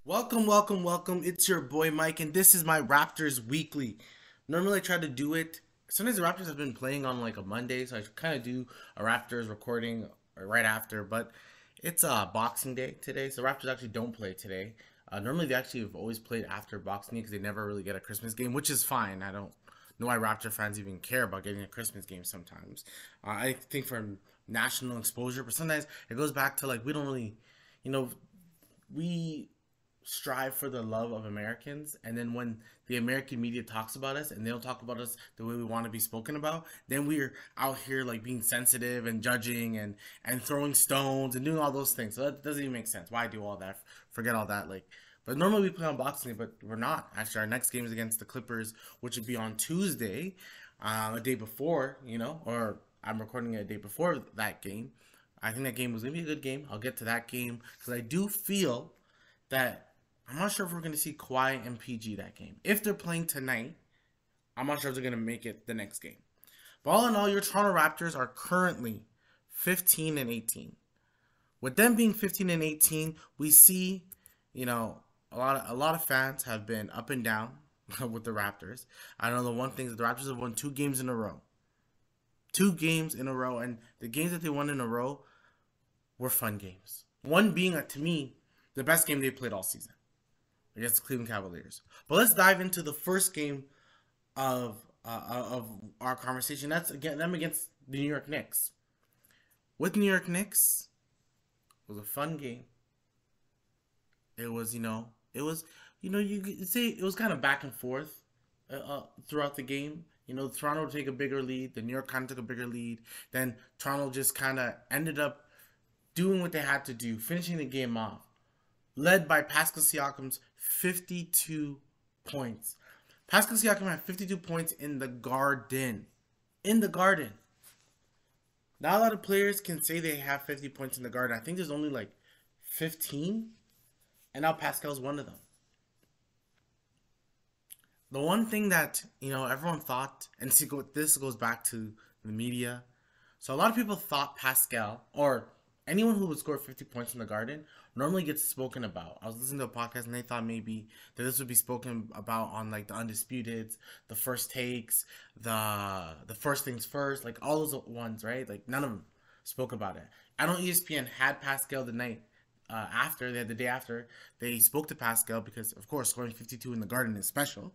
Welcome, welcome, welcome. It's your boy Mike, and this is my Raptors Weekly. Normally, I try to do it. Sometimes the Raptors have been playing on like a Monday, so I kind of do a Raptors recording right after. But it's Boxing Day today, so Raptors actually don't play today. Normally, they actually have always played after Boxing Day because they never really get a Christmas game, which is fine. I don't know why Raptor fans even care about getting a Christmas game sometimes. I think for national exposure, but sometimes it goes back to like we don't really, you know, we strive for the love of Americans, and then when the American media talks about us and they don't talk about us the way we want to be spoken about, then we're out here like being sensitive and judging and throwing stones and doing all those things. So that doesn't even make sense. Why do all that? Forget all that. Like, but normally we play on Boxing Day, but we're not. Actually, our next game is against the Clippers, which would be on Tuesday, a day before, or I'm recording it a day before that game. I think that game was gonna be a good game. I'll get to that game because I do feel that I'm not sure if we're going to see Kawhi and PG that game. If they're playing tonight, I'm not sure if they're going to make it the next game. But all in all, your Toronto Raptors are currently 15 and 18. With them being 15 and 18, we see, a lot of fans have been up and down with the Raptors. I know the one thing is the Raptors have won 2 games in a row. 2 games in a row, and the games that they won in a row were fun games. One being, to me, the best game they played all season against the Cleveland Cavaliers. But let's dive into the first game of our conversation. That's again them against the New York Knicks. With New York Knicks, it was a fun game. It was, you could say it was kind of back and forth throughout the game. Toronto would take a bigger lead. The New York kind of took a bigger lead. Then Toronto just kind of ended up doing what they had to do, finishing the game off, led by Pascal Siakam's 52 points. Pascal Siakam had 52 points in the Garden. In the Garden. Not a lot of players can say they have 50 points in the Garden. I think there's only like 15, and now Pascal's one of them. The one thing that, everyone thought, and see, this goes back to the media. So a lot of people thought Pascal, or anyone who would score 50 points in the Garden, normally gets spoken about. I was listening to a podcast and they thought maybe that this would be spoken about on like the Undisputeds, the First Takes, the First Things First, like all those ones, right? Like none of them spoke about it. I know ESPN had Pascal the night after, they had the day after, they spoke to Pascal because, of course, scoring 52 in the Garden is special,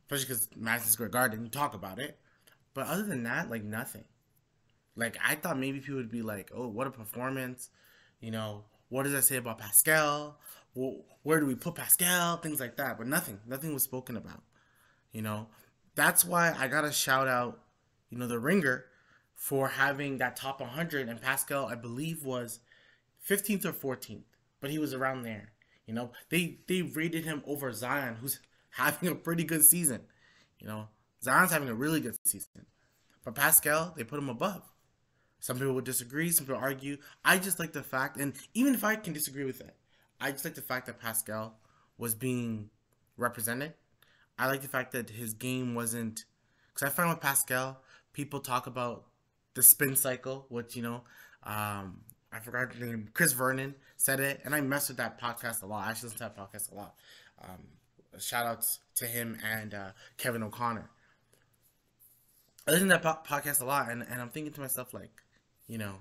especially because Madison Square Garden, you talk about it. But other than that, like nothing. Like I thought maybe people would be like, "Oh, what a performance!" What does that say about Pascal? Well, where do we put Pascal? Things like that. But nothing was spoken about. You know, that's why I gotta shout out, the Ringer for having that top 100, and Pascal, I believe, was 15th or 14th, but he was around there. They rated him over Zion, who's having a pretty good season. Zion's having a really good season, but Pascal, they put him above. Some people would disagree, some people argue. I just like the fact, and even if I can disagree with it, I just like the fact that Pascal was being represented. I like the fact that his game wasn't, because I find with Pascal, people talk about the spin cycle, which, I forgot the name, Chris Vernon said it, and I mess with that podcast a lot. I actually listen to that podcast a lot. Shout outs to him and Kevin O'Connor. I listen to that podcast a lot, and I'm thinking to myself, like, you know,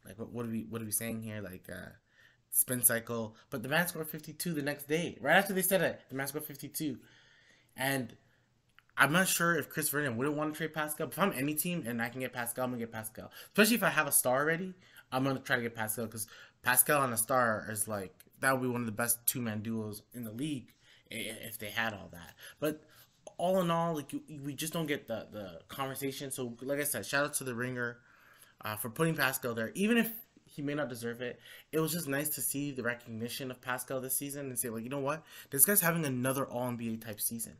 like what are we saying here? Like spin cycle. But the man scored 52 the next day. Right after they said it, the man scored 52. And I'm not sure if Chris Vernon wouldn't want to trade Pascal. But if I'm any team and I can get Pascal, I'm gonna get Pascal. Especially if I have a star already, I'm gonna try to get Pascal because Pascal and a star is like that would be one of the best two-man duos in the league if they had all that. But all in all, like we just don't get the conversation. So like I said, shout out to the Ringer for putting Pascal there, even if he may not deserve it. It was just nice to see the recognition of Pascal this season and say, like, you know what, this guy's having another All NBA type season.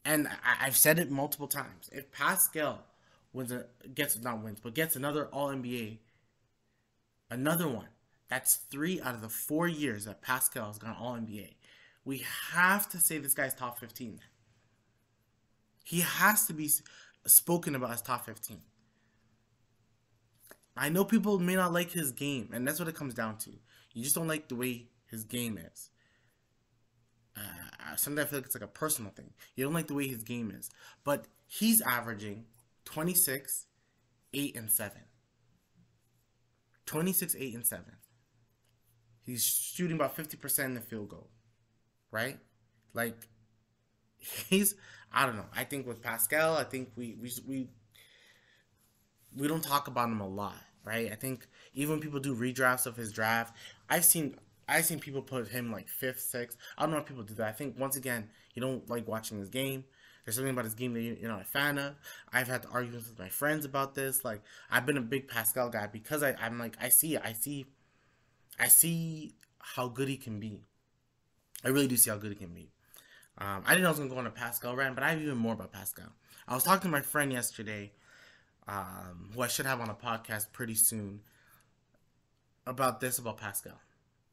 And I've said it multiple times. If Pascal gets another All NBA, another one. That's 3 out of the 4 years that Pascal has gone All NBA. We have to say this guy's top 15. He has to be spoken about as top 15. I know people may not like his game, and that's what it comes down to. You just don't like the way his game is. sometimes I feel like it's like a personal thing. You don't like the way his game is, but he's averaging 26, 8 and 7. 26, 8 and 7. He's shooting about 50% in the field goal, right? Like he's, I don't know. I think with Pascal, I think we don't talk about him a lot, right? I think even when people do redrafts of his draft, I've seen I've seen people put him like fifth, sixth. I don't know if people do that. I think once again, you don't like watching his game. There's something about his game that you're not a fan of. I've had arguments with my friends about this. Like I've been a big Pascal guy because I'm like I see it. I see how good he can be. I really do see how good he can be. I didn't know I was gonna go on a Pascal rant, but I have even more about Pascal. I was talking to my friend yesterday, who I should have on a podcast pretty soon, about Pascal.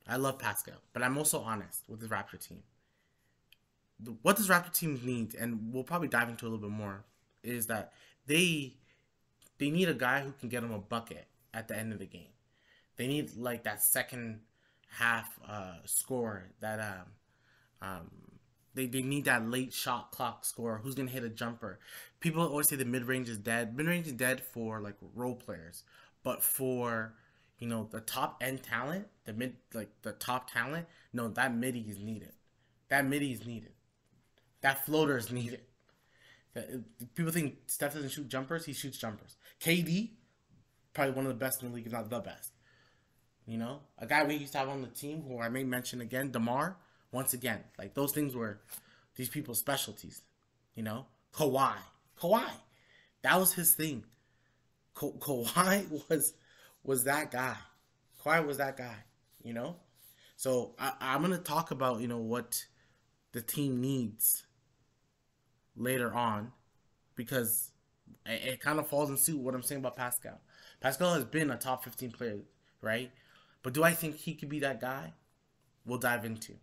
I love Pascal, but I'm also honest with the Raptor team. What this Raptor team needs, and we'll probably dive into a little bit more, is that they they need a guy who can get them a bucket at the end of the game. They need like that second half score that um, they need that late shot clock score who's gonna hit a jumper. People always say the mid range is dead. Mid range is dead for like role players, but for the top end talent, the top talent, no, that midi is needed. That midi is needed. That floater is needed. People think Steph doesn't shoot jumpers. He shoots jumpers. KD, probably one of the best in the league, if not the best. A guy we used to have on the team, who I may mention again, DeMar. Once again, like those things were these people's specialties. Kawhi, Kawhi, that was his thing. Kawhi was that guy. Kawhi was that guy. So I'm gonna talk about what the team needs later on, because it kind of falls in suit with what I'm saying about Pascal. Pascal has been a top 15 player, right? But do I think he could be that guy? We'll dive into.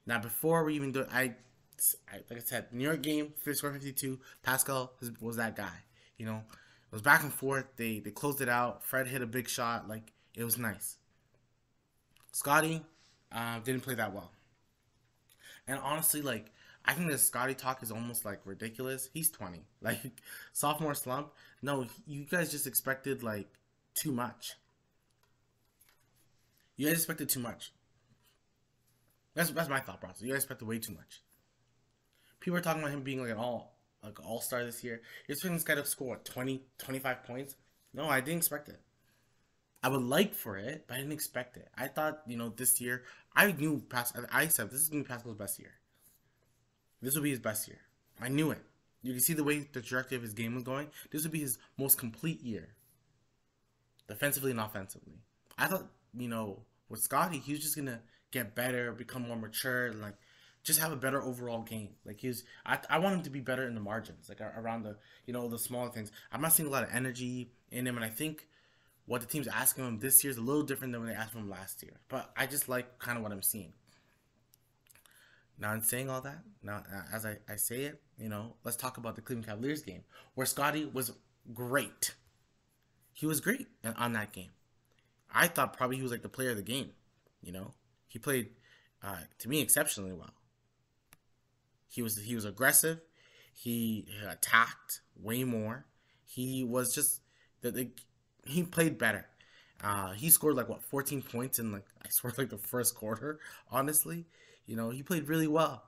Now, before we even do it, like I said, New York game, score 52, Pascal was that guy. It was back and forth. They closed it out. Fred hit a big shot. Like, it was nice. Scotty didn't play that well. And honestly, like, I think the Scotty talk is almost like ridiculous. He's 20. Like, sophomore slump. No, you guys just expected like too much. You guys expected too much. That's my thought process. You guys expected way too much. People are talking about him being like an all-star this year. You're expecting this guy to score what, 20, 25 points? No, I didn't expect it. I would like for it, but I didn't expect it. I thought, this year, I knew I said this is gonna be Pascal's best year. This will be his best year. I knew it. You can see the way the trajectory of his game was going. This would be his most complete year, defensively and offensively. I thought, with Scotty, he was just gonna get better, become more mature, and like just have a better overall game. Like I want him to be better in the margins, like around the the smaller things. I'm not seeing a lot of energy in him, and I think what the team's asking him this year is a little different than when they asked him last year. But I just like kind of what I'm seeing. Now, in saying all that, as I say it, let's talk about the Cleveland Cavaliers game, where Scotty was great. He was great on that game. I thought probably he was like the player of the game. He played, to me, exceptionally well. He was aggressive. He attacked way more. He was just he played better. He scored like 14 points in I swear the first quarter. Honestly, he played really well.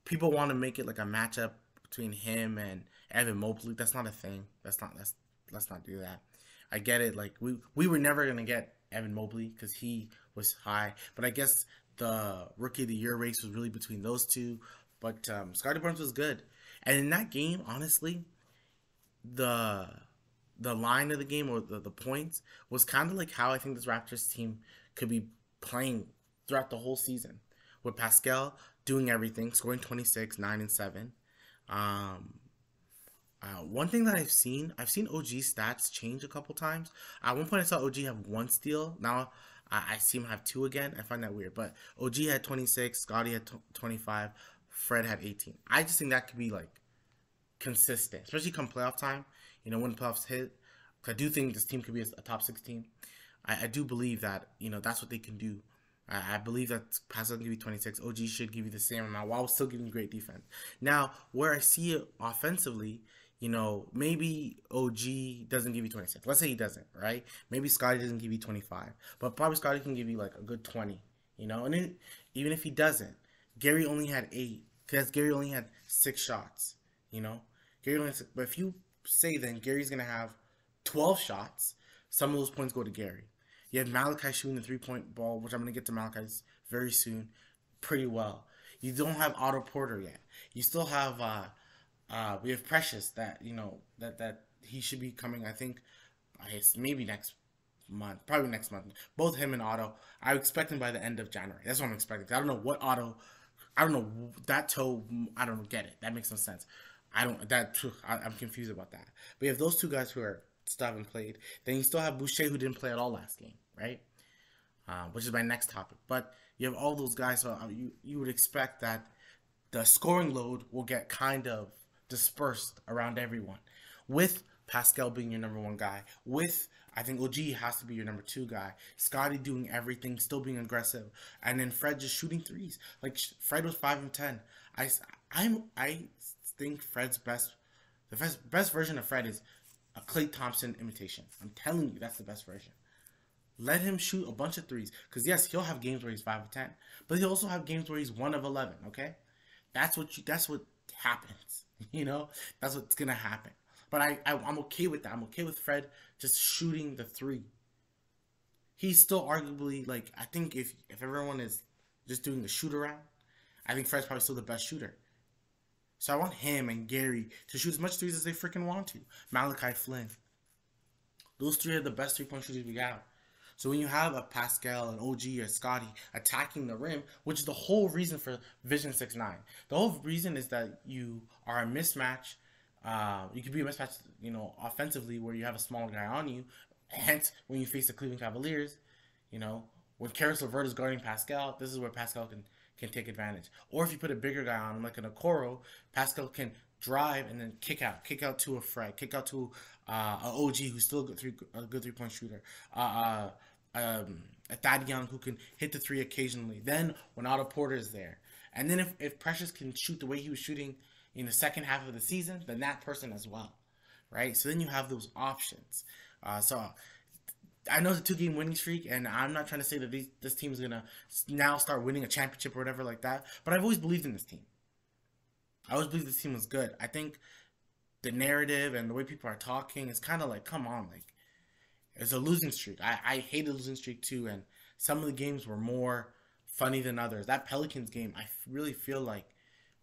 People want to make it like a matchup between him and Evan Mobley. That's not a thing. Let's not do that. I get it. Like we were never gonna get Evan Mobley because he was high, but I guess the Rookie of the Year race was really between those two. But Scotty Barnes was good, and in that game, honestly, the line of the game, or the points, was kind of like how I think this Raptors team could be playing throughout the whole season, with Pascal doing everything, scoring 26, 9 and 7. One thing that I've seen OG's stats change a couple times. At one point, I saw OG have 1 steal. Now I see him have 2 again. I find that weird. But OG had 26, Scotty had 25, Fred had 18. I just think that could be like consistent, especially come playoff time. When playoffs hit. I do think this team could be a top 6 team. I do believe that that's what they can do. I believe that Pascal can give you 26. OG should give you the same amount while still giving great defense. Now, where I see it offensively, maybe OG doesn't give you 26. Let's say he doesn't, right? Maybe Scotty doesn't give you 25, but probably Scotty can give you like a good 20, And then, even if he doesn't, Gary only had 8 because Gary only had 6 shots, you know. Gary only had 6, but if you say then Gary's gonna have 12 shots, some of those points go to Gary. You have Malachi shooting the 3-point ball, which I'm going to get to Malachi's very soon, pretty well. You don't have Otto Porter yet. You still have, we have Precious that, that he should be coming, I think, maybe next month, probably next month. Both him and Otto, I expect him by the end of January. That's what I'm expecting. I don't know what Otto, I don't know, that toe, I don't get it. That makes no sense. I'm confused about that. But you have those two guys who are still haven't played. Then you still have Boucher who didn't play at all last game, right? Which is my next topic. But you have all those guys, so you would expect that the scoring load will get kind of dispersed around everyone. With Pascal being your number 1 guy, with I think OG has to be your number 2 guy. Scotty doing everything, still being aggressive, and then Fred just shooting threes. Like Fred was 5 and 10. I think Fred's the best version of Fred is a Klay Thompson imitation. I'm telling you, that's the best version. Let him shoot a bunch of threes. Because yes, he'll have games where he's 5 of 10. But he'll also have games where he's 1 of 11, okay? That's what happens. That's what's gonna happen. But I'm okay with that. I'm okay with Fred just shooting the 3. He's still arguably, like, I think if everyone is just doing the shoot around, I think Fred's probably still the best shooter. So I want him and Gary to shoot as much threes as they freaking want to. Malachi Flynn. Those 3 are the best 3-point shooters we got. So when you have a Pascal, an OG, or Scotty attacking the rim, which is the whole reason for Vision 6-9. The whole reason is that you are a mismatch. You could be a mismatch, offensively, where you have a smaller guy on you. Hence, when you face the Cleveland Cavaliers, when Karis LeVert is guarding Pascal, this is where Pascal can take advantage. Or if you put a bigger guy on him, like an Okoro, Pascal can drive and then kick out to a Fred, kick out to an OG who's still a good 3-point shooter, a Thad Young who can hit the 3 occasionally. Then when Otto Porter is there, and then if Precious can shoot the way he was shooting in the second half of the season, then that person as well, right? So then you have those options. So I know it's a 2-game winning streak, and I'm not trying to say that this team is going to now start winning a championship or whatever like that, but I've always believed in this team. I always believed this team was good. I think the narrative and the way people are talking is kind of like, come on, like, it's a losing streak. I hate a losing streak too, and some of the games were more funny than others. That Pelicans game, I really feel like,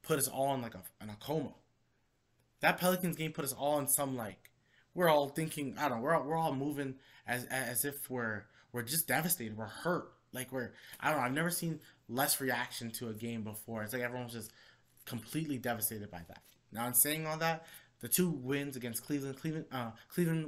put us all in in a coma. That Pelicans game put us all in some, like, we're all thinking, I don't know, we're all moving as if we're just devastated. We're hurt. Like I don't know, I've never seen less reaction to a game before. It's like everyone's just completely devastated by that. Now, in saying all that, the 2 wins against Cleveland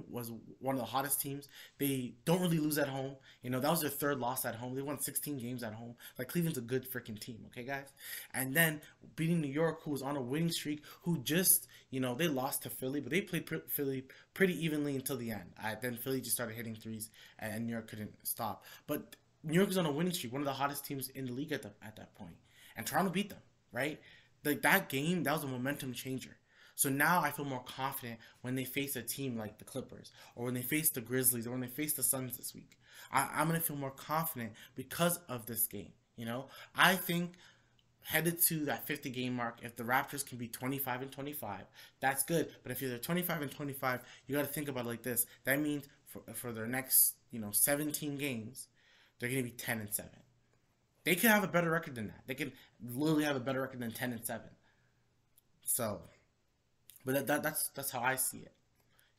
was one of the hottest teams. They don't really lose at home. That was their 3rd loss at home. They won 16 games at home. Like, Cleveland's a good freaking team, okay, guys? And then beating New York, who was on a winning streak, who just, they lost to Philly, but they played Philly pretty evenly until the end. Then Philly just started hitting threes, and New York couldn't stop. But New York was on a winning streak, one of the hottest teams in the league at that point. And Toronto beat them, right? Like, that game, that was a momentum changer. So now I feel more confident when they face a team like the Clippers, or when they face the Grizzlies, or when they face the Suns this week. I'm going to feel more confident because of this game. I think headed to that 50-game mark, if the Raptors can be 25 and 25, that's good. But if you're 25 and 25, you got to think about it like this. That means for their next 17 games, they're going to be 10 and 7. They could have a better record than that. They could literally have a better record than 10 and 7. So, but that's how I see it.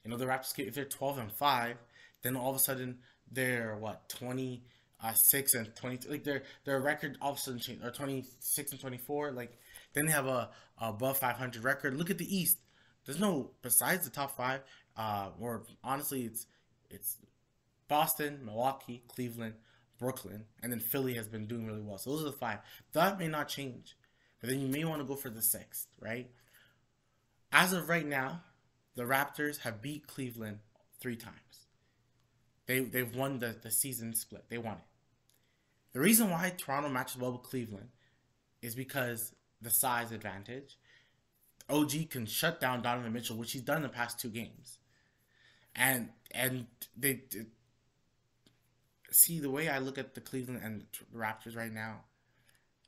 The Raptors, if they're 12 and 5, then all of a sudden they're 26 and 22. Like their record all of a sudden changed, or 26 and 24. Like, then they have a above 500 record. Look at the East. There's no, besides the top 5. Or honestly, it's Boston, Milwaukee, Cleveland, Brooklyn, and then Philly has been doing really well. So those are the 5. That may not change, but then you may want to go for the 6th, right? As of right now, the Raptors have beat Cleveland 3 times. They've won the season split. They won it. The reason why Toronto matches well with Cleveland is because the size advantage. OG can shut down Donovan Mitchell, which he's done in the past 2 games. And they see the way I look at the Cleveland and the Raptors right now.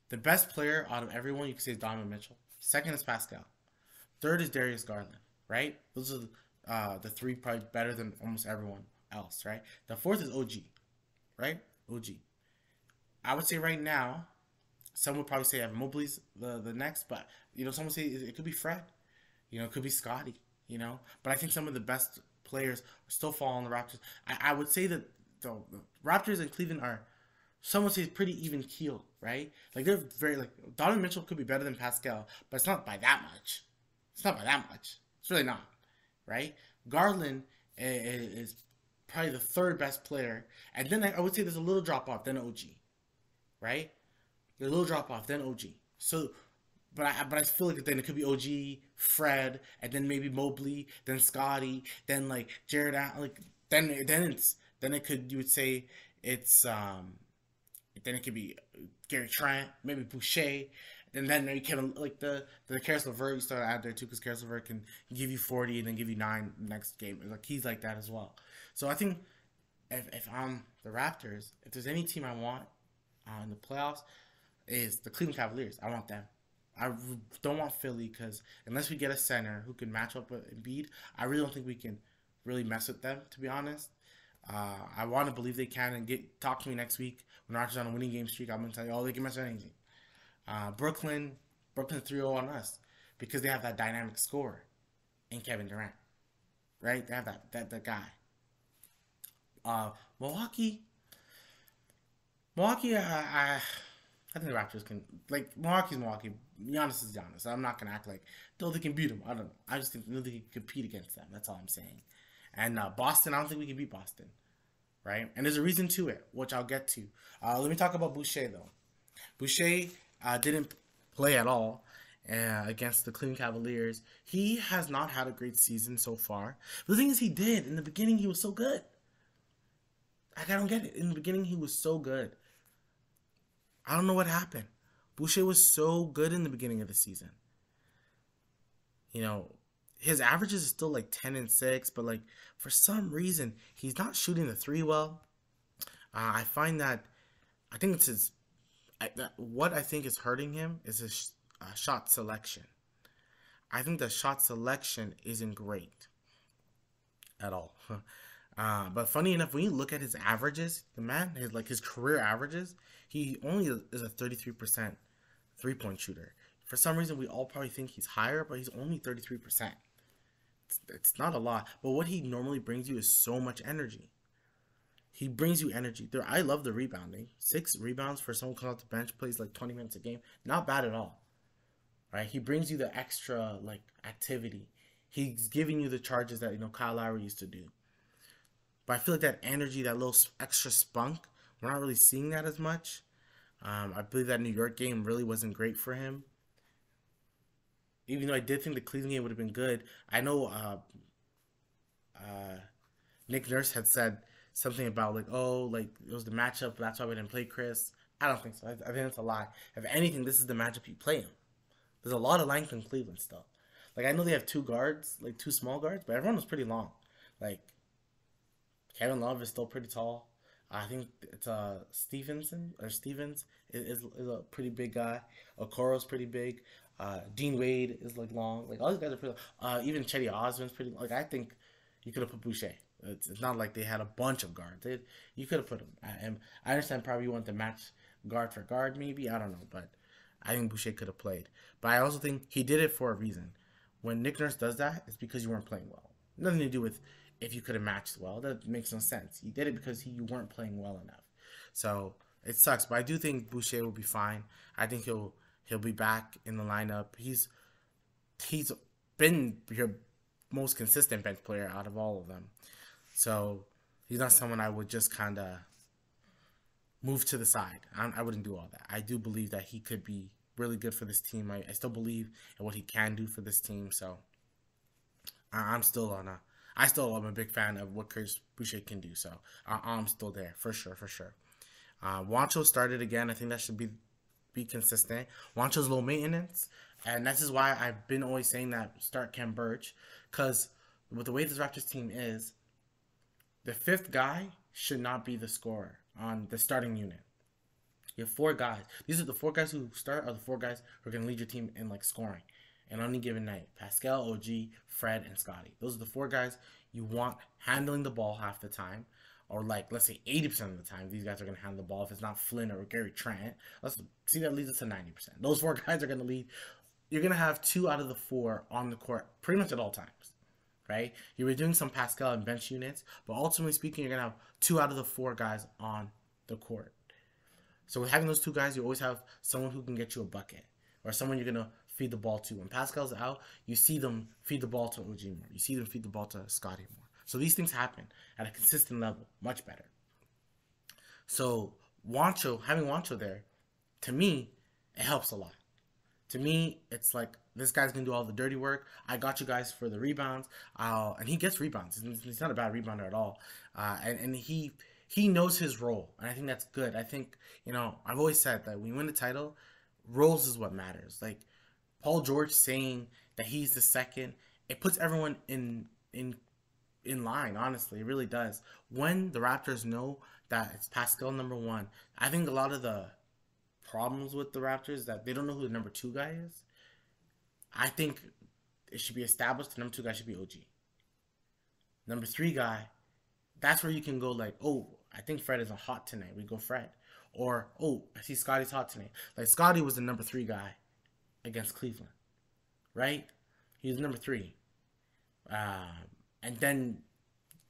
The best player out of everyone you can say is Donovan Mitchell. Second is Pascal. Third is Darius Garland. Right? Those are the three probably better than almost everyone else. Right? The fourth is OG. Right? OG. I would say right now, some would probably say Evan Mobley's the next, but some would say it could be Fred. It could be Scotty. But I think some of the best players still fall on the Raptors. I would say that the Raptors and Cleveland are, some would say, pretty even keel, right? Like they're very Donovan Mitchell could be better than Pascal, but it's not by that much. It's not by that much. It's really not, right? Garland is probably the third best player, and then I would say there's a little drop off, then OG, right? There's a little drop off, then OG. So, but I feel like then it could be OG, Fred, and then maybe Mobley, then Scotty, then Jared Allen, then it could, you would say it's then it could be Gary Trent, maybe Boucher, and then you can the Karis LeVert you start to add there too, because Karis LeVert can give you 40 and then give you 9 next game. He's like that as well. So I think if I'm the Raptors, if there's any team I want in the playoffs, is the Cleveland Cavaliers. I want them. I don't want Philly, because unless we get a center who can match up with Embiid, I really don't think we can really mess with them, to be honest. I want to believe they can, and talk to me next week when Raptors on a winning game streak. I'm going to tell you, they can mess with anything. Brooklyn 3-0 on us, because they have that dynamic scorer in Kevin Durant, right? They have that guy. Milwaukee, I think the Raptors can, Milwaukee's Milwaukee. Giannis is Giannis. I'm not going to act like they can beat him. I don't know. I just think they can compete against them. That's all I'm saying. And Boston, I don't think we can beat Boston, right? And there's a reason to it, which I'll get to. Let me talk about Boucher, though. Boucher didn't play at all against the Cleveland Cavaliers. He has not had a great season so far. But the thing is, he did. In the beginning, he was so good. I don't get it. In the beginning, he was so good. I don't know what happened. Boucher was so good in the beginning of the season. His averages is still 10 and 6, but for some reason he's not shooting the 3 well. I find that I think it's what I think is hurting him is his shot selection. I think the shot selection isn't great at all. But funny enough, when you look at his averages, the man, his career averages, he only is a 33% 3-point shooter. For some reason, we all probably think he's higher, but he's only 33%. It's not a lot, but what he normally brings you is so much energy. He brings you energy. I love the rebounding. 6 rebounds for someone who comes off the bench, plays 20 minutes a game. Not bad at all. Right? He brings you the extra activity. He's giving you the charges that Kyle Lowry used to do. But I feel like that energy, that little extra spunk, we're not really seeing that as much. I believe that New York game really wasn't great for him. Even though I did think the Cleveland game would have been good. I know Nick Nurse had said something about it was the matchup, that's why we didn't play Chris. I don't think so. I think that's a lie. If anything, this is the matchup you play him. There's a lot of length in Cleveland still. I know they have 2 guards, 2 small guards, but everyone was pretty long. Kevin Love is still pretty tall. I think it's Stevens is a pretty big guy. Okoro's pretty big. Dean Wade is long. All these guys are pretty. Even Chetty Osman's pretty. I think you could have put Boucher. It's not like they had a bunch of guards. You could have put him. And I understand probably you want to match guard for guard, maybe. I don't know, but I think Boucher could have played. But I also think he did it for a reason. When Nick Nurse does that, it's because you weren't playing well. Nothing to do with if you could have matched well. That makes no sense. He did it because you weren't playing well enough. So it sucks, but I do think Boucher will be fine. I think he'll be back in the lineup. He's been your most consistent bench player out of all of them. So he's not someone I would just kind of move to the side. I wouldn't do all that. I do believe that he could be really good for this team. I still believe in what he can do for this team. So I'm still am a big fan of what Chris Boucher can do. So I'm still there for sure. Wancho started again. I think that should be consistent. Wancho's low maintenance, and this is why I've been always saying that start Cam Birch, because with the way this Raptors team is, the fifth guy should not be the scorer on the starting unit. You have four guys. These are the four guys who start are the four guys who are going to lead your team in like scoring. And on any given night, Pascal, OG, Fred, and Scotty. Those are the four guys you want handling the ball half the time, or like let's say 80% of the time. These guys are going to handle the ball. If it's not Flynn or Gary Trent, let's see that leads us to 90%. Those four guys are going to lead. You're going to have two out of the four on the court pretty much at all times, right? You were doing some Pascal and bench units, but ultimately speaking, you're going to have two out of the four guys on the court. So with having those two guys, you always have someone who can get you a bucket or someone you're going to feed the ball to. When Pascal's out, you see them feed the ball to OG more. You see them feed the ball to Scotty more. So these things happen at a consistent level, much better. So having Wancho there, to me, it helps a lot. To me, it's like this guy's gonna do all the dirty work. I got you guys for the rebounds, and he gets rebounds. He's not a bad rebounder at all, and he knows his role, and I think that's good. I think I've always said that when you win the title, roles is what matters. Like Paul George saying that he's the second, it puts everyone in line. Honestly, it really does. When the Raptors know that it's Pascal number one, I think a lot of the problems with the Raptors that they don't know who the number two guy is. I think it should be established the number two guy should be OG. Number three guy, that's where you can go like, oh, I think Fred is hot tonight. We go Fred. Or, oh, I see Scotty's hot tonight. Like Scotty was the number three guy against Cleveland, right? He was number three. And then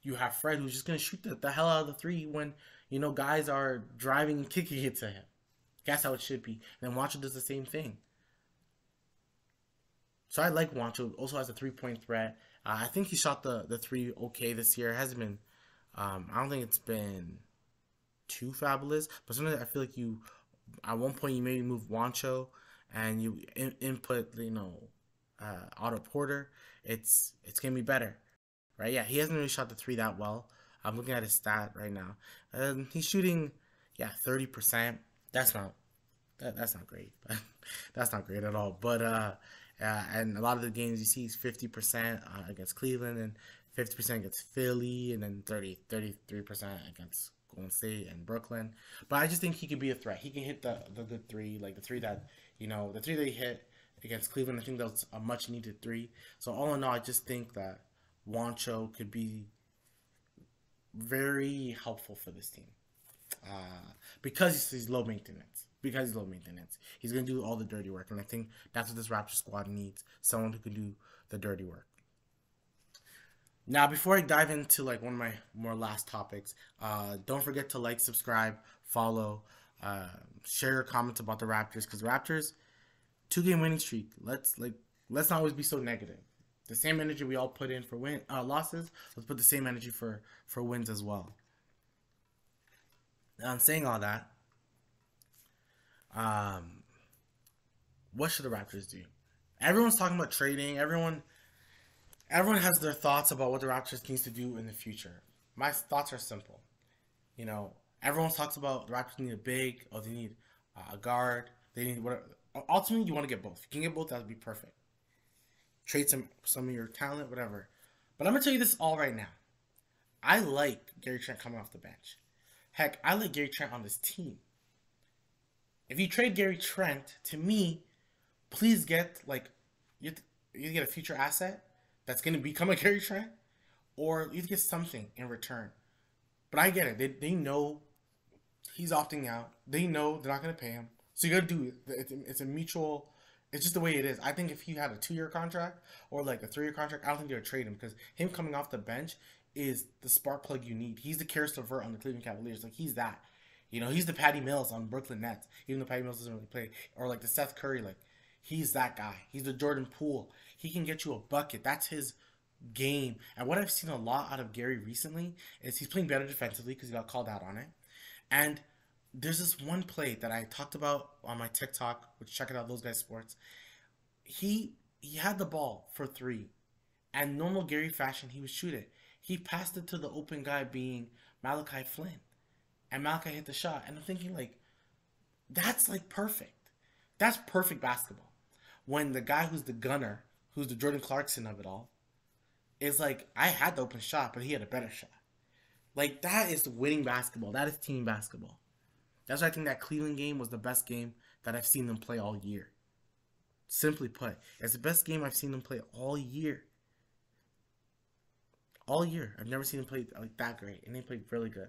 you have Fred who's just going to shoot the hell out of the three when, guys are driving and kicking it to him. That's how it should be. And then Wancho does the same thing. So I like Wancho. Also has a 3-point threat. I think he shot the three okay this year. It hasn't been, I don't think it's been too fabulous. But sometimes I feel like at one point you maybe move Wancho and you input, Otto Porter. It's going to be better. Right? Yeah, he hasn't really shot the three that well. I'm looking at his stat right now. He's shooting, 30%. That's not great. That's not great at all. But and a lot of the games you see he's 50% against Cleveland and 50% against Philly and then 33% against Golden State and Brooklyn. But I just think he could be a threat. He can hit the good three, like the three that the three that he hit against Cleveland. I think that was a much needed three. So all in all, I just think that Wancho could be very helpful for this team. Because he's low maintenance. He's going to do all the dirty work. And I think that's what this Raptor squad needs. Someone who can do the dirty work. Now, before I dive into one of my more last topics, don't forget to subscribe, follow, share your comments about the Raptors. Because Raptors, 2-game winning streak. Let's not always be so negative. The same energy we all put in for losses, let's put the same energy for wins as well. Now, I'm saying all that. What should the Raptors do? Everyone's talking about trading. Everyone has their thoughts about what the Raptors needs to do in the future. My thoughts are simple. Everyone talks about the Raptors need a big, or they need a guard. They need whatever. Ultimately, you want to get both. If you can get both, that would be perfect. Trade some of your talent, whatever. But I'm gonna tell you this all right now. I like Gary Trent coming off the bench. Heck, I like Gary Trent on this team. If you trade Gary Trent, to me, please get you get a future asset that's going to become a Gary Trent, or you get something in return. But I get it. They know he's opting out. They know they're not going to pay him. So you got to do it. It's a mutual. It's just the way it is. I think if he had a 2-year contract or a 3-year contract, I don't think they would trade him because him coming off the bench is the spark plug you need. He's the Karis LeVert on the Cleveland Cavaliers. He's that. He's the Patty Mills on Brooklyn Nets, even though Patty Mills doesn't really play. Or the Seth Curry, he's that guy. He's the Jordan Poole. He can get you a bucket. That's his game. And what I've seen a lot out of Gary recently is he's playing better defensively because he got called out on it. And there's this one play that I talked about on my TikTok, which check it out, Those Guys Sports. He had the ball for 3. And normal Gary fashion, he would shoot it. He passed it to the open guy being Malachi Flynn. and Malachi hit the shot, and I'm thinking like, that's like perfect. That's perfect basketball. When the guy who's the gunner, who's the Jordan Clarkson of it all, is like, I had the open shot, but he had a better shot. Like that is winning basketball. That is team basketball. That's why I think that Cleveland game was the best game that I've seen them play all year. Simply put, it's the best game I've seen them play all year. All year, I've never seen them play like that great, and they played really good,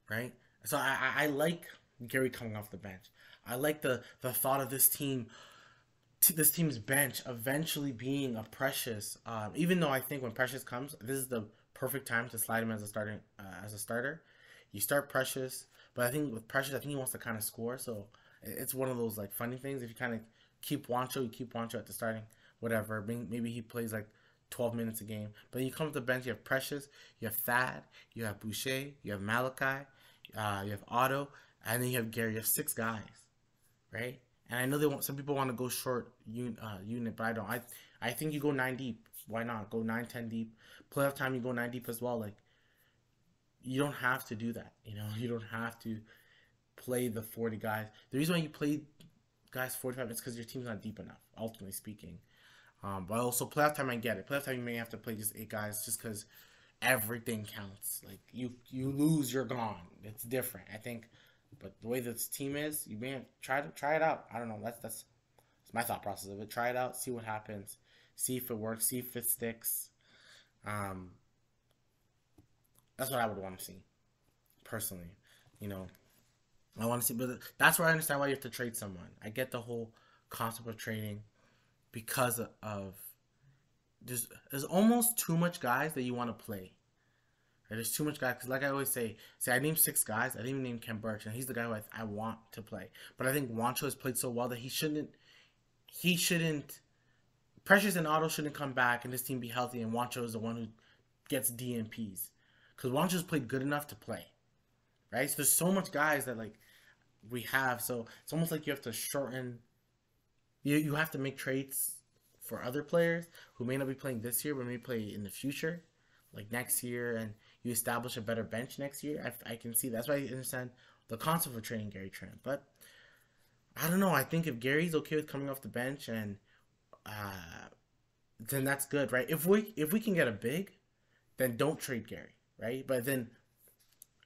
right? So I like Gary coming off the bench. I like the thought of this team's bench eventually being a Precious. Even though I think when Precious comes, this is the perfect time to slide him as a starting as a starter. You start Precious, but I think with Precious, I think he wants to kind of score. So it's one of those like funny things. If you kind of keep Wancho, you keep Wancho at the starting, whatever. Maybe he plays like 12 minutes a game. But then you come to the bench, you have Precious, you have Thad, you have Boucher, you have Malachi, you have Otto, and then you have Gary. You have 6 guys, right? And I know they want some people want to go short unit, but I don't. I think you go 9 deep. Why not go 9, 10 deep? Playoff time, you go 9 deep as well. Like you don't have to do that. You don't have to play the 40 guys. The reason why you play guys 45 is because your team's not deep enough. Ultimately speaking, but also playoff time, I get it. Playoff time, you may have to play just 8 guys, just because everything counts. Like you lose, you're gone. It's different, I think. But the way this team is, you may have try it out. I don't know. That's my thought process of it. Try it out, see what happens, see if it works, see if it sticks. Um, that's what I would want to see, personally. You know, I want to see, but that's where I understand why you have to trade someone. I get the whole concept of trading because of there's almost too much guys that you want to play. Right? There's too much guys because, like I always say, I named 6 guys. I didn't even name Ken Burch, and he's the guy who I want to play. But I think Wancho has played so well that he shouldn't. Precious and Otto shouldn't come back and this team be healthy, and Wancho is the one who gets DNPs because Wancho's played good enough to play, right? So there's so much guys that like we have, so it's almost like you have to shorten. You have to make trades for other players who may not be playing this year, but may play in the future, like next year, and you establish a better bench next year. I can see that's why I understand the concept of trading Gary Trent, but I don't know. I think if Gary's okay with coming off the bench, and then that's good, right? If we can get a big, then don't trade Gary, right? But then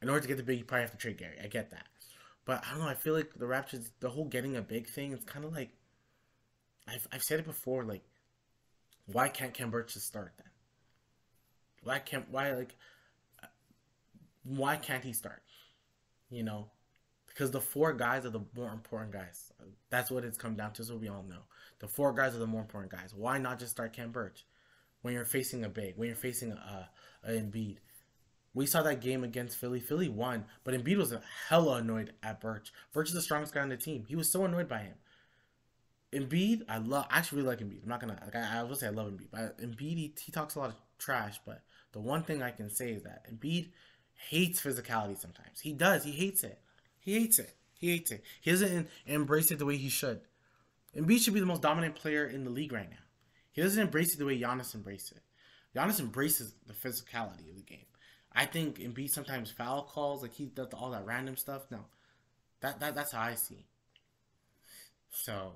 in order to get the big, you probably have to trade Gary. I get that, but I don't know. I feel like the Raptors, the whole getting a big thing, it's kind of like I've said it before. Like, why can't Ken Burch just start then? Why can't he start? You know, because the 4 guys are the more important guys. That's what it's come down to. So we all know the 4 guys are the more important guys. Why not just start Ken Burch when you're facing a big, when you're facing a Embiid? We saw that game against Philly. Philly won, but Embiid was hella annoyed at Burch. Burch is the strongest guy on the team. He was so annoyed by him. Embiid, I actually really like Embiid. I'm not gonna like I will say I love Embiid, but Embiid he talks a lot of trash. But the one thing I can say is that Embiid hates physicality sometimes. He does. He hates it. He hates it. He hates it. He doesn't embrace it the way he should. Embiid should be the most dominant player in the league right now. He doesn't embrace it the way Giannis embraces it. Giannis embraces the physicality of the game. I think Embiid sometimes foul calls, like he does all that random stuff. No, that's how I see. So,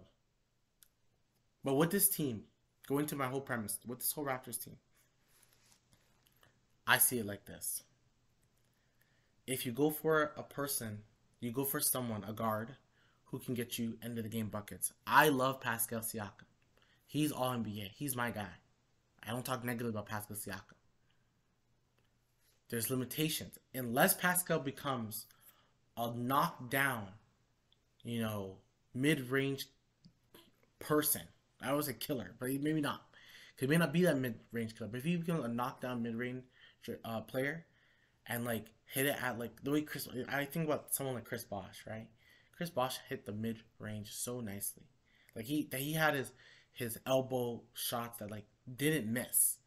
but with this team, going to my whole premise, with this whole Raptors team, I see it like this. If you go for a person, you go for someone, a guard, who can get you end of the game buckets. I love Pascal Siakam. He's all NBA. He's my guy. I don't talk negatively about Pascal Siakam. There's limitations. Unless Pascal becomes a knockdown, mid-range person. I was a killer, but maybe not. He may not be that mid-range killer, but if he becomes a knockdown mid-range player and like hit it at like the way I think about someone like Chris Bosh, right? Chris Bosh hit the mid-range so nicely. Like he had his elbow shots that like didn't miss,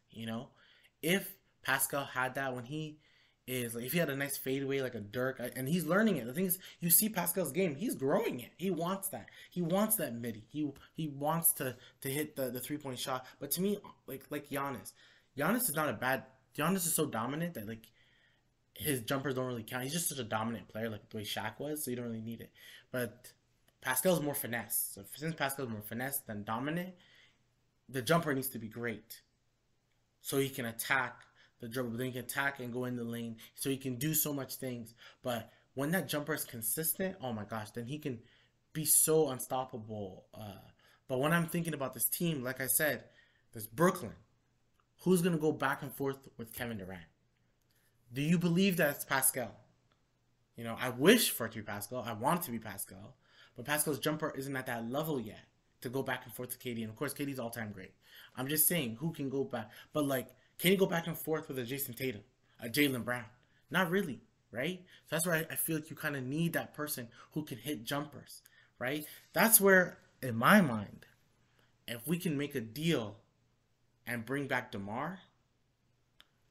If Pascal had that when he is like, if he had a nice fadeaway like a Dirk, and he's learning it. The thing is, you see Pascal's game, he's growing it. He wants that. He wants that midi. He wants to hit the 3-point shot. But to me, like Giannis is not a bad. Giannis is so dominant that like his jumpers don't really count. He's just such a dominant player, like the way Shaq was, so you don't really need it. But Pascal's more finesse. So since Pascal's more finesse than dominant, the jumper needs to be great, so he can attack the dribble. Then he can attack and go in the lane, so he can do so much things. But when that jumper is consistent, oh my gosh, then he can be so unstoppable. But when I'm thinking about this team, like I said, there's Brooklyn. Who's gonna go back and forth with Kevin Durant? Do you believe that it's Pascal? You know, I wish for it to be Pascal. I want it to be Pascal. But Pascal's jumper isn't at that level yet to go back and forth to KD. And of course, KD's all-time great. I'm just saying, who can go back? But like, can you go back and forth with a Jason Tatum, a Jaylen Brown? Not really, right? So that's where I feel like you kind of need that person who can hit jumpers, right? That's where, in my mind, if we can make a deal and bring back DeMar,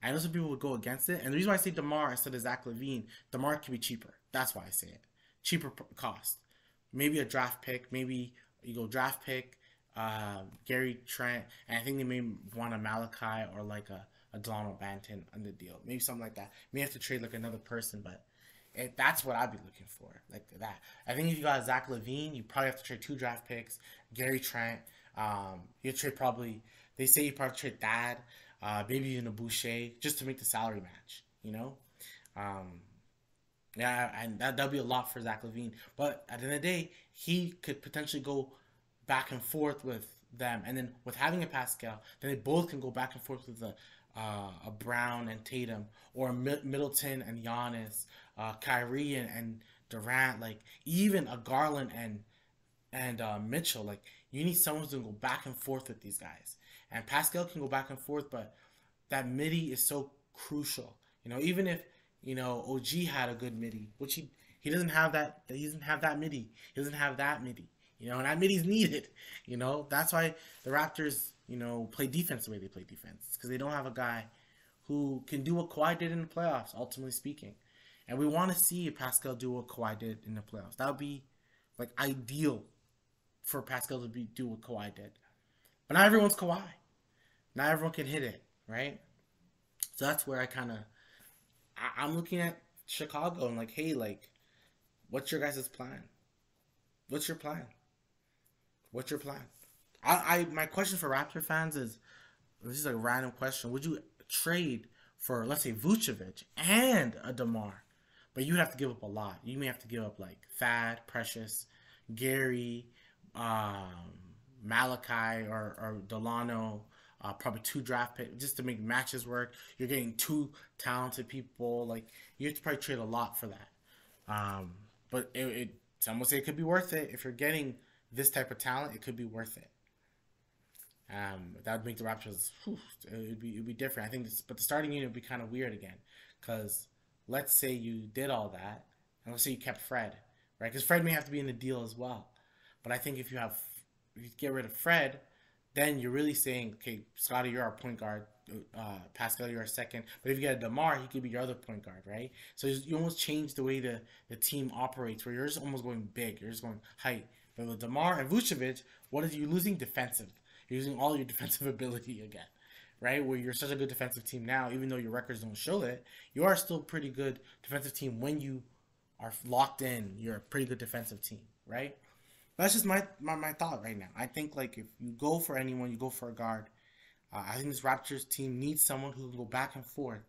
I know some people would go against it. And the reason why I say DeMar instead of Zach LaVine, DeMar can be cheaper. That's why I say it. Cheaper cost. Maybe a draft pick. Maybe you go draft pick, Gary Trent, and I think they may want a Malachi or like a Delano Banton on the deal. Maybe something like that. May have to trade like another person, but that's what I'd be looking for. Like that. I think if you got Zach LaVine, you probably have to trade 2 draft picks. Gary Trent. You trade probably, they say you probably trade Thad. Maybe even a Boucher, just to make the salary match, you know? Yeah, and that'll be a lot for Zach LaVine. But at the end of the day, he could potentially go back and forth with them. And then with having a Pascal, then they both can go back and forth with a Brown and Tatum, or Middleton and Giannis, Kyrie and Durant, like even a Garland and Mitchell. Like, you need someone who's going to go back and forth with these guys. And Pascal can go back and forth, but that midi is so crucial. You know, even if, you know, OG had a good midi, which he doesn't have that. He doesn't have that midi. He doesn't have that midi. You know, and that midi's needed. You know, that's why the Raptors, you know, play defense the way they play defense, because they don't have a guy who can do what Kawhi did in the playoffs, ultimately speaking. And we want to see Pascal do what Kawhi did in the playoffs. That would be like ideal for Pascal to do what Kawhi did. But not everyone's Kawhi. Not everyone can hit it, right? So that's where I'm looking at Chicago and like, hey, like, what's your guys' plan? What's your plan? What's your plan? My question for Raptor fans is, this is a random question. Would you trade for, let's say, Vucevic and a DeMar? But you have to give up a lot. You may have to give up like Thad, Precious, Gary, Malachi or Delano, probably 2 draft picks just to make matches work. You're getting 2 talented people. Like, you have to probably trade a lot for that. But some would say it could be worth it. If you're getting this type of talent, it could be worth it. That would make the Raptors, it'd be different. I think but the starting unit would be kind of weird again, because let's say you did all that, and let's say you kept Fred, right? Because Fred may have to be in the deal as well. But I think if you get rid of Fred, then you're really saying, okay, Scotty, you're our point guard. Pascal, you're our second. But if you get a DeMar, he could be your other point guard, right? So you almost change the way the team operates, where you're just almost going big. You're just going height. But with DeMar and Vucevic, what is you losing? Defensive. You're using all your defensive ability again, right? Where you're such a good defensive team now, even though your records don't show it, you are still a pretty good defensive team when you are locked in. You're a pretty good defensive team, right? That's just my thought right now. I think, like, if you go for anyone, you go for a guard. I think this Raptors team needs someone who can go back and forth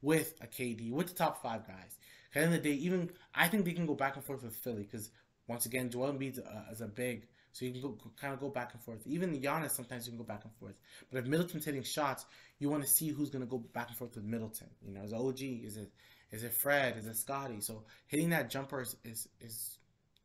with a KD, with the top 5 guys. At the end of the day, I think they can go back and forth with Philly, because, once again, Joel Embiid is a big, so you can kind of go back and forth. Even Giannis, sometimes you can go back and forth. But if Middleton's hitting shots, you want to see who's going to go back and forth with Middleton. You know, is it OG? Is it Fred? Is it Scotty? So hitting that jumper is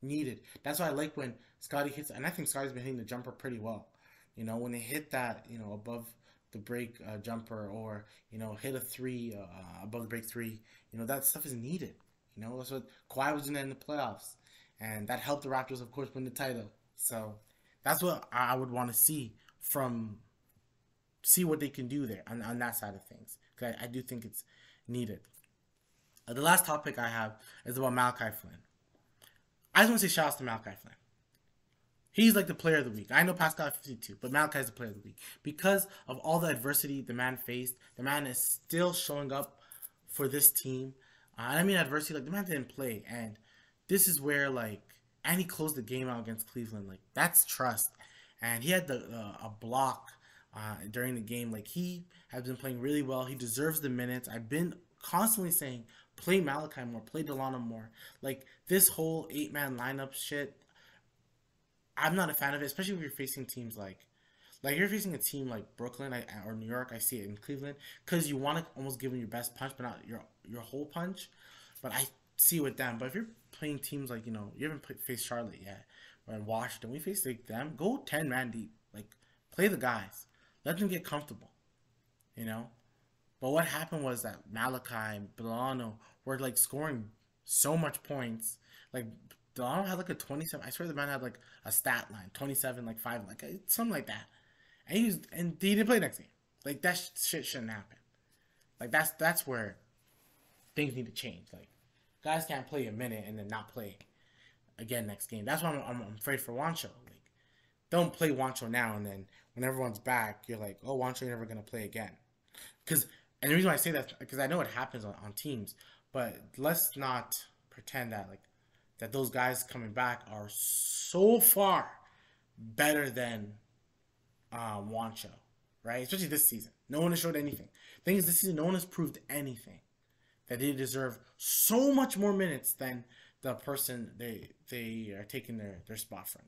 needed. That's why I like when Scotty hits, and I think Scotty's been hitting the jumper pretty well. You know, when they hit that, you know, above the break jumper, or, you know, hit a 3 above the break 3, you know, that stuff is needed. You know, that's what Kawhi was doing that in the playoffs, and that helped the Raptors, of course, win the title. So that's what I would want to see what they can do there on that side of things, because I do think it's needed. The last topic I have is about Malachi Flynn. I just want to say shout out to Malachi Flynn. He's like the player of the week. I know Pascal 52, but Malachi is the player of the week. Because of all the adversity the man faced, the man is still showing up for this team. I mean adversity. Like the man didn't play, and this is where like, and he closed the game out against Cleveland. Like that's trust, and he had the a block during the game. Like he has been playing really well. He deserves the minutes. I've been constantly saying play Malachi more, play Delano more. Like this whole 8-man lineup shit, I'm not a fan of it, especially if you're facing teams like you're facing a team like Brooklyn or New York. I see it in Cleveland because you want to almost give them your best punch, but not your whole punch. But I see it with them. But if you're playing teams like you haven't faced Charlotte yet, or in Washington, we face like them. Go 10-man deep. Like play the guys, let them get comfortable. You know. But what happened was that Malachi and Delano were like scoring so much points. Like Delano had like a 27. I swear the man had like a stat line 27, like 5, like something like that. And he didn't play next game. Like that shit shouldn't happen. Like that's where things need to change. Like guys can't play a minute and then not play again next game. That's why I'm afraid for Wancho. Like don't play Wancho now and then when everyone's back, you're like, oh, Wancho, you're never gonna play again. Because and the reason why I say that because I know it happens on teams, but let's not pretend that that those guys coming back are so far better than Wancho, right? Especially this season. No one has showed anything. Thing is, this season, no one has proved anything that they deserve so much more minutes than the person they are taking their spot from.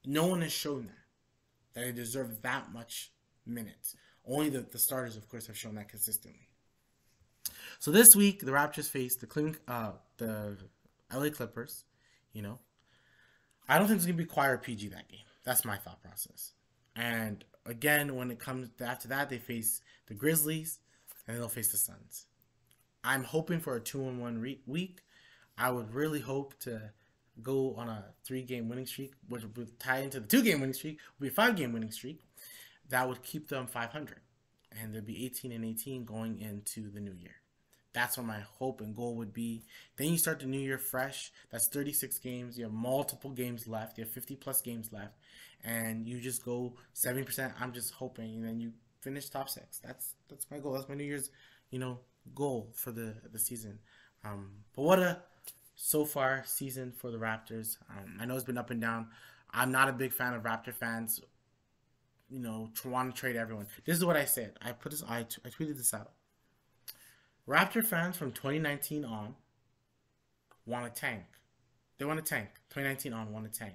No one has shown that they deserve that much minutes. Only the starters, of course, have shown that consistently. So this week, the Raptors face the LA Clippers. You know, I don't think it's gonna be choir PG that game. That's my thought process. And again, when it comes to after that, they face the Grizzlies, and then they'll face the Suns. I'm hoping for a 2-1 week. I would really hope to go on a 3-game winning streak, which would tie into the 2-game winning streak, would be a 5-game winning streak. That would keep them 500, and they'd be 18-18 going into the new year. That's what my hope and goal would be. Then you start the new year fresh. That's 36 games. You have multiple games left. You have 50-plus games left. And you just go 70%. I'm just hoping. And then you finish top 6. That's my goal. That's my New Year's, goal for the season. But what a so far season for the Raptors. I know it's been up and down. I'm not a big fan of Raptor fans, want to trade everyone. This is what I said. I tweeted this out. Raptor fans from 2019 on want to tank. They want to tank. 2019 on want to tank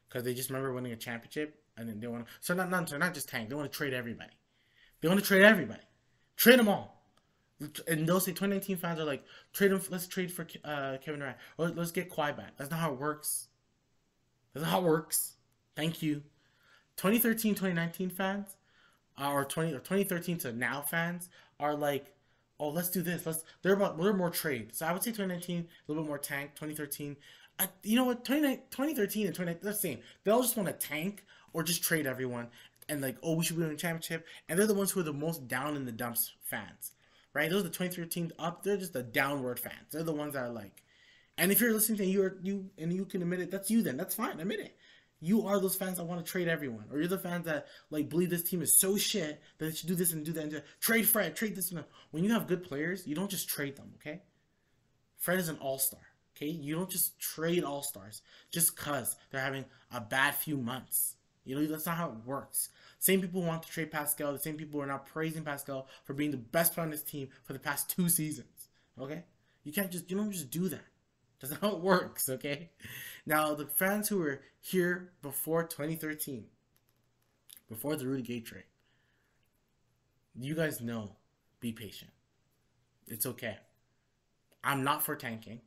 because they just remember winning a championship and then they want to. So not just tank. They want to trade everybody. They want to trade everybody. Trade them all. And they'll say 2019 fans are like, trade them. Let's trade for Kevin Durant or let's get Kawhi back. That's not how it works. That's not how it works. Thank you. 2013, 2019 fans, or 2013 to now fans are like, oh, let's do this. They're more trade. So I would say 2019 a little bit more tank. 2013, you know what? 2013 and 2019 they're the same. They all just want to tank or just trade everyone and like, oh, we should win a championship. And they're the ones who are the most down in the dumps fans, right? Those are the 2013 up. They're just the downward fans. They're the ones that are like, and if you're listening to you can admit it, that's you. Then that's fine. Admit it. You are those fans that want to trade everyone. Or you're the fans that like believe this team is so shit that they should do this and do that and do that. Trade Fred, trade this and that. When you have good players, you don't just trade them, okay? Fred is an all-star, okay? You don't just trade all-stars just because they're having a bad few months. That's not how it works. Same people want to trade Pascal. The same people are now praising Pascal for being the best player on this team for the past 2 seasons, okay? You don't just do that. That's not how it works, okay? Now, the fans who were here before 2013, before the Rudy Gay trade, you guys know, be patient. It's okay. I'm not for tanking.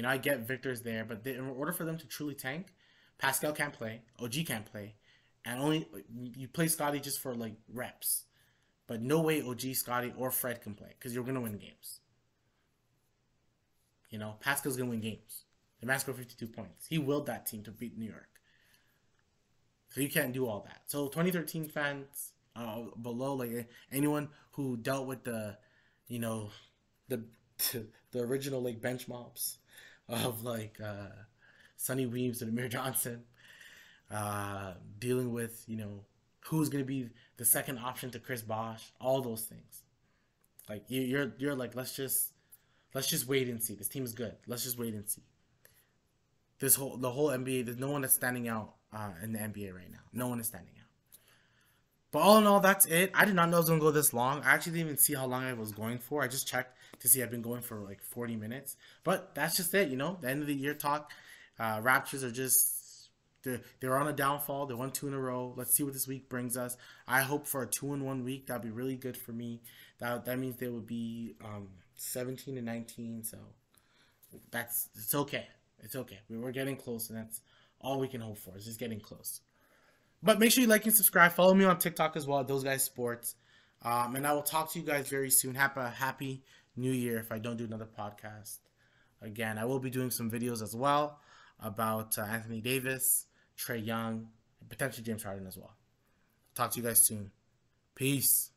I get Victor's there, but in order for them to truly tank, Pascal can't play, OG can't play, and only you play Scotty just for like reps. But no way OG, Scotty, or Fred can play because you're going to win games. Pascal's going to win games. The man scored 52 points. He willed that team to beat New York. So you can't do all that. So 2013 fans below, like anyone who dealt with the original like bench mobs of like Sonny Weems and Amir Johnson, dealing with who's going to be the second option to Chris Bosh, all those things. Like you're like, let's just Let's just wait and see. This team is good. Let's just wait and see. The whole NBA. There's no one that's standing out in the NBA right now. No one is standing out. But all in all, that's it. I did not know it was gonna go this long. I actually didn't even see how long I was going for. I just checked to see I've been going for like 40 minutes. But that's just it. The end of the year talk. Raptors are just they're on a downfall. They won 2 in a row. Let's see what this week brings us. I hope for a 2-1 week. That'd be really good for me. That means they would be 17 and 19. So it's okay. It's okay. We're getting close, and that's all we can hope for. Is just getting close. But make sure you like and subscribe. Follow me on TikTok as well, Those Guys Sports. And I will talk to you guys very soon. Have a happy new year if I don't do another podcast. Again, I will be doing some videos as well about Anthony Davis, Trae Young, and potentially James Harden as well. Talk to you guys soon. Peace.